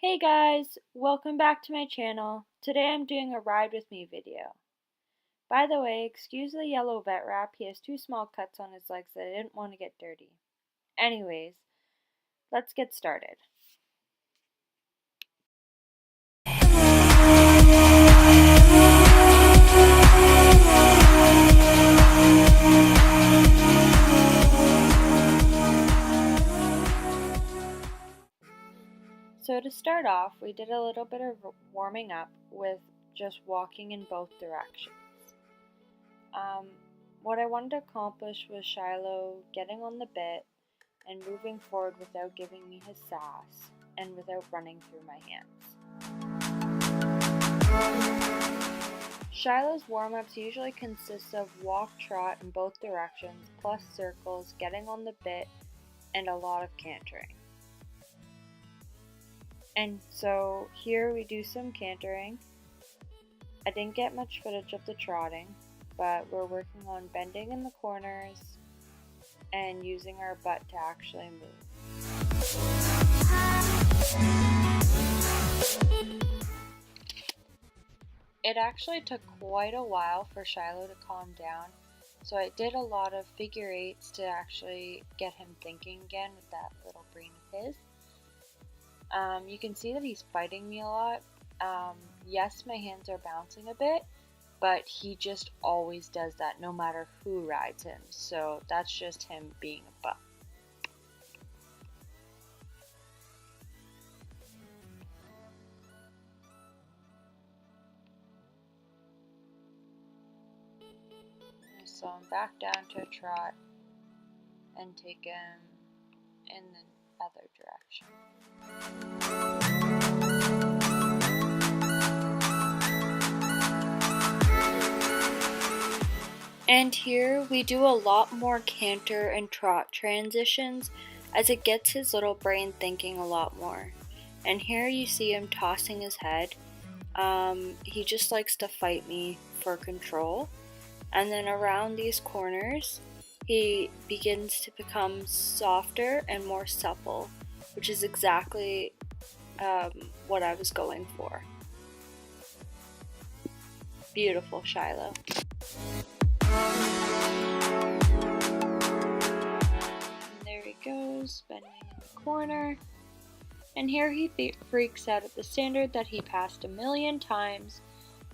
Hey guys, welcome back to my channel. Today I'm doing a ride with me video. By the way, excuse the yellow vet wrap, he has two small cuts on his legs that I didn't want to get dirty. Anyways, let's get started. So to start off, we did a little bit of warming up with just walking in both directions. What I wanted to accomplish was Shiloh getting on the bit and moving forward without giving me his sass and without running through my hands. Shiloh's warm-ups usually consist of walk, trot in both directions, plus circles, getting on the bit, and a lot of cantering. And so here we do some cantering. I didn't get much footage of the trotting, but we're working on bending in the corners and using our butt to actually move. It actually took quite a while for Shiloh to calm down, so I did a lot of figure eights to actually get him thinking again with that little brain of his. You can see that he's fighting me a lot. Yes, my hands are bouncing a bit, but he just always does that no matter who rides him, so that's just him being a butt. So I'm back down to a trot and take him in the other direction. And here we do a lot more canter and trot transitions as it gets his little brain thinking a lot more. And here you see him tossing his head. He just likes to fight me for control. And then around these corners, he begins to become softer and more supple, which is exactly what I was going for. Beautiful, Shiloh. And there he goes, bending in the corner. And here he freaks out at the standard that he passed 1,000,000 times,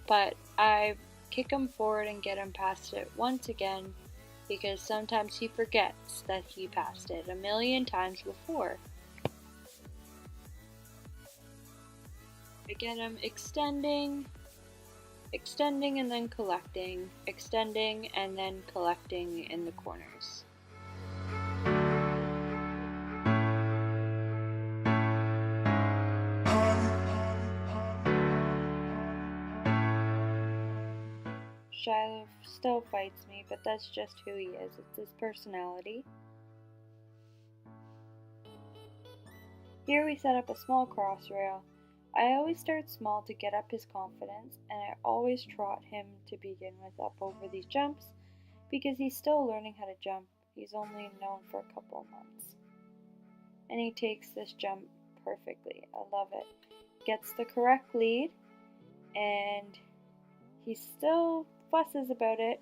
but I kick him forward and get him past it once again, because sometimes he forgets that he passed it 1,000,000 times before. I get him extending and then collecting, extending and then collecting in the corners. Shiloh still fights me, but that's just who he is. It's his personality. Here we set up a small cross rail. I always start small to get up his confidence, and I always trot him to begin with up over these jumps because he's still learning how to jump. He's only known for a couple of months. And he takes this jump perfectly. I love it. Gets the correct lead, and he still fusses about it.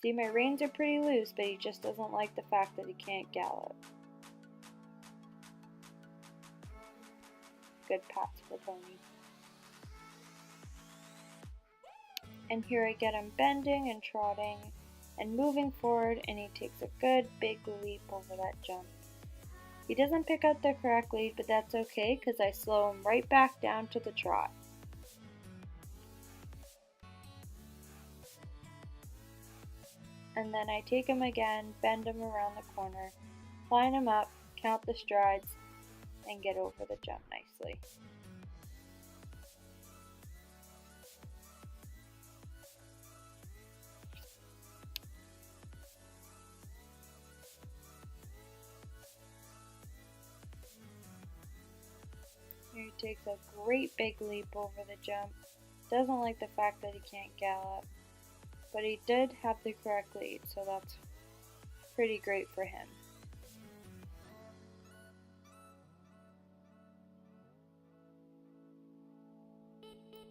See, my reins are pretty loose, but he just doesn't like the fact that he can't gallop. Good pats for pony. And here I get him bending and trotting and moving forward, and he takes a good big leap over that jump. He doesn't pick out the correct lead, but that's okay because I slow him right back down to the trot. And then I take him again, bend him around the corner, line him up, count the strides, and get over the jump nicely. Here he takes a great big leap over the jump. Doesn't like the fact that he can't gallop, but he did have the correct lead, so that's pretty great for him.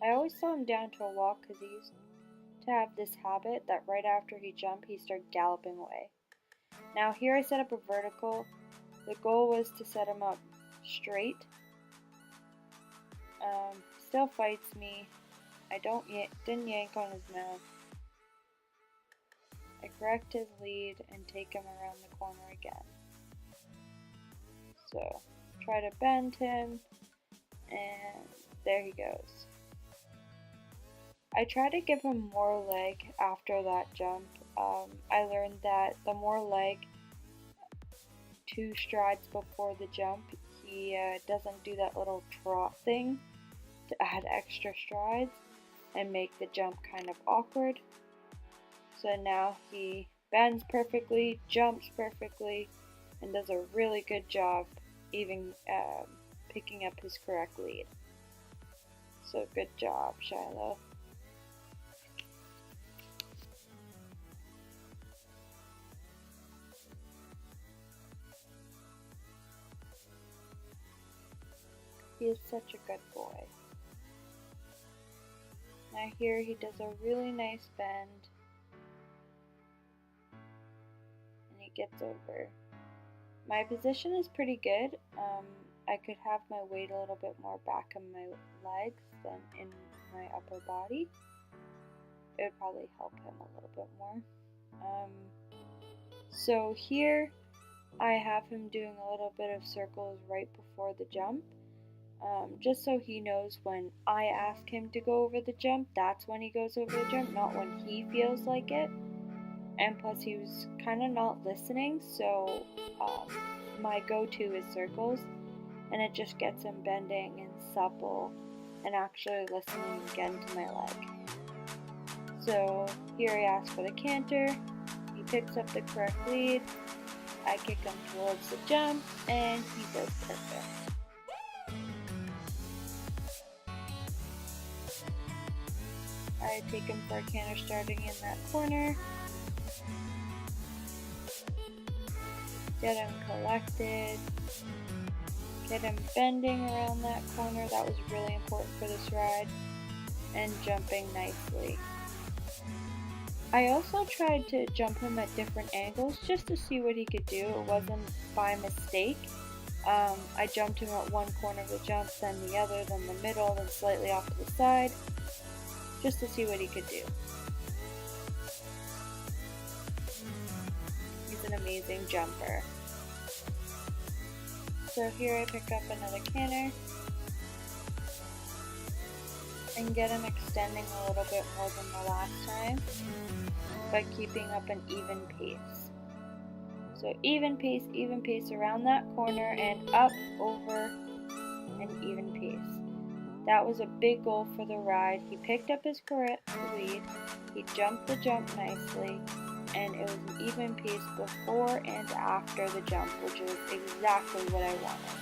I always slow him down to a walk because he used to have this habit that right after he jumped, he started galloping away. Now here I set up a vertical. The goal was to set him up straight. Still fights me. I didn't yank on his mouth. I correct his lead and take him around the corner again. So try to bend him, and there he goes. I try to give him more leg after that jump. I learned that the more leg, 2 strides before the jump, he doesn't do that little trot thing to add extra strides and make the jump kind of awkward. So now he bends perfectly, jumps perfectly, and does a really good job even picking up his correct lead. So good job, Shiloh. He is such a good boy. Now here he does a really nice bend and he gets over. My position is pretty good. I could have my weight a little bit more back in my legs than in my upper body. It would probably help him a little bit more. So here I have him doing a little bit of circles right before the jump. Just so he knows when I ask him to go over the jump, that's when he goes over the jump, not when he feels like it. And plus he was kind of not listening, so my go-to is circles, and it just gets him bending and supple and actually listening again to my leg. So here I ask for the canter, he picks up the correct lead, I kick him towards the jump, and he does perfect. I take him for a canter starting in that corner. Get him collected. Get him bending around that corner. That was really important for this ride. And jumping nicely. I also tried to jump him at different angles just to see what he could do. It wasn't by mistake. I jumped him at one corner of the jump, then the other, then the middle, then slightly off to the side, just to see what he could do. He's an amazing jumper. So here I pick up another canter and get him extending a little bit more than the last time, but keeping up an even pace. So even pace around that corner and up, over, and even pace. That was a big goal for the ride. He picked up his correct lead, he jumped the jump nicely, and it was an even pace before and after the jump, which was exactly what I wanted.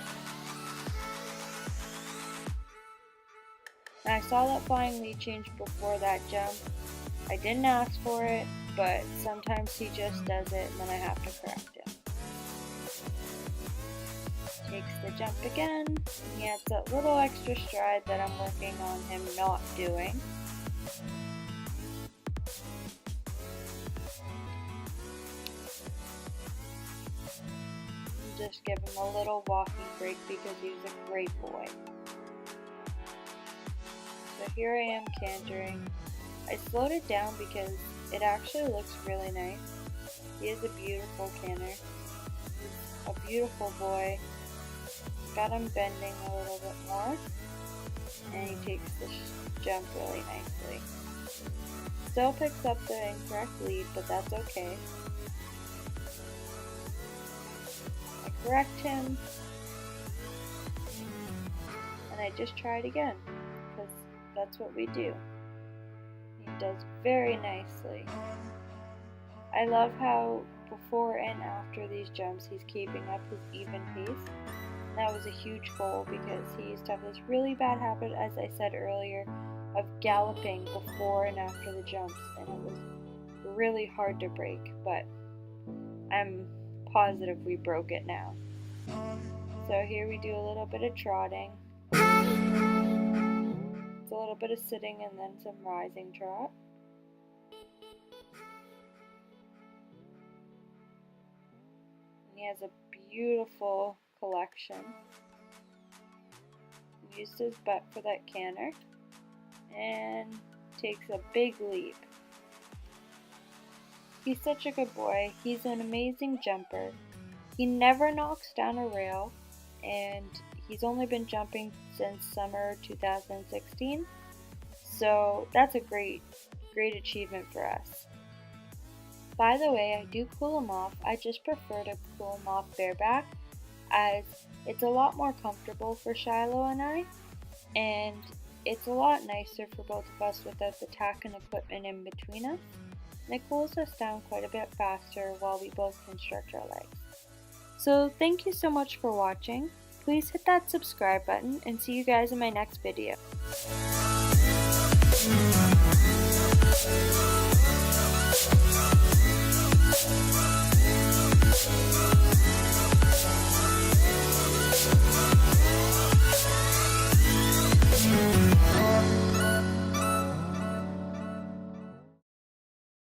And I saw that flying lead change before that jump. I didn't ask for it, but sometimes he just does it and then I have to correct him. Takes the jump again, and he adds that little extra stride that I'm working on him not doing. Just give him a little walking break because he's a great boy. So here I am cantering. I slowed it down because it actually looks really nice. He is a beautiful canter. He's a beautiful boy. Got him bending a little bit more. And he takes the jump really nicely. Still picks up the incorrect lead, but that's okay. I correct him. And I just try it again, because that's what we do. He does very nicely. I love how before and after these jumps he's keeping up his even pace. That was a huge goal because he used to have this really bad habit, as I said earlier, of galloping before and after the jumps, and it was really hard to break, but I'm positive we broke it now. So here we do a little bit of trotting. It's a little bit of sitting and then some rising trot. And he has a beautiful collection. He used his butt for that canter and takes a big leap. He's such a good boy. He's an amazing jumper. He never knocks down a rail, and he's only been jumping since summer 2016. So that's a great achievement for us. By the way, I do cool him off. I just prefer to cool him off bareback, as it's a lot more comfortable for Shiloh and I, and it's a lot nicer for both of us without the tack and equipment in between us. And it cools us down quite a bit faster while we both can stretch our legs. So thank you so much for watching. Please hit that subscribe button and see you guys in my next video.